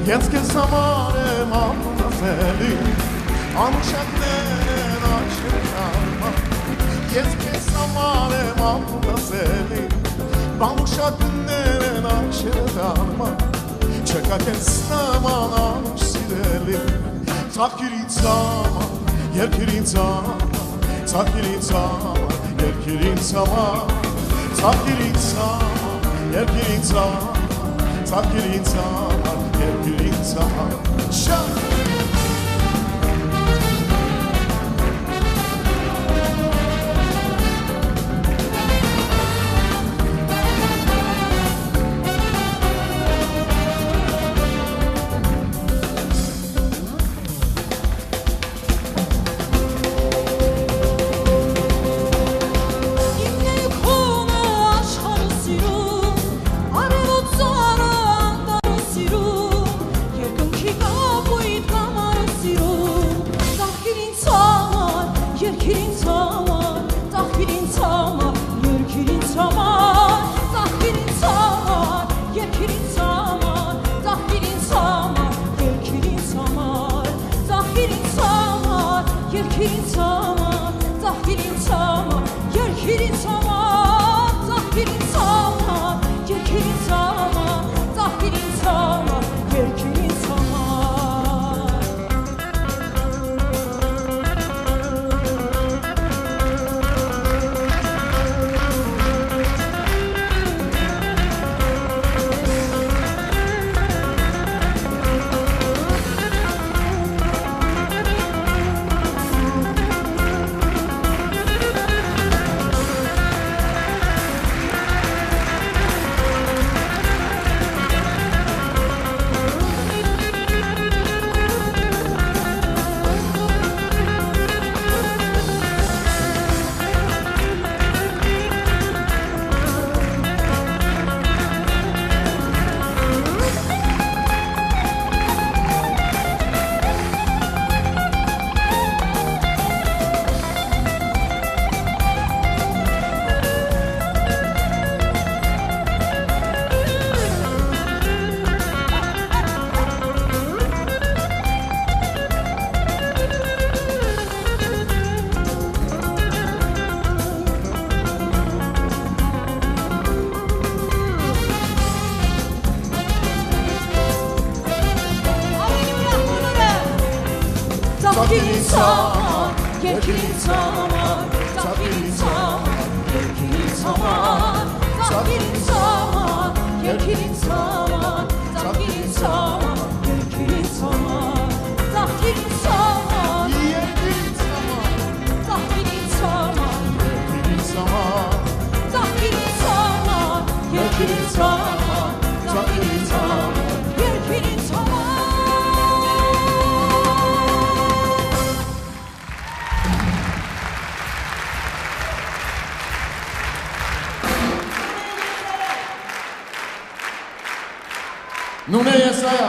Ես քեզ համար եմ ամենասելի անուշակներն աչքերնամա Ես քեզ համար եմ ամենասելի անուշակներն աչքերնամա Չկա քեզ նման անուշ սիրելի Ծաղկիր ինձ համար, երկիր ինձ համար Ծաղկիր ինձ համար, երկիր ինձ համար Ծաղկիր ինձ համար, երկիր ինձ համար Ծաղկիր ինձ համար, երկիր ինձ համար Շատ Ծաղկիր ինձ համար, երկիր ինձ համար Ծաղկիր ինձ համար, երկիր ինձ համար Ծաղկիր ինձ համար, երկիր ինձ համար Ծաղկիր ինձ համար, երկիր ինձ համար Ծաղկիր ինձ համար, երկիր ինձ համար Ծաղկիր ինձ համար, երկիր ինձ համար Ծաղկիր ինձ համար, երկիր ինձ համար Ծաղկիր ինձ համար, երկիր ինձ համար Նունե Եսայա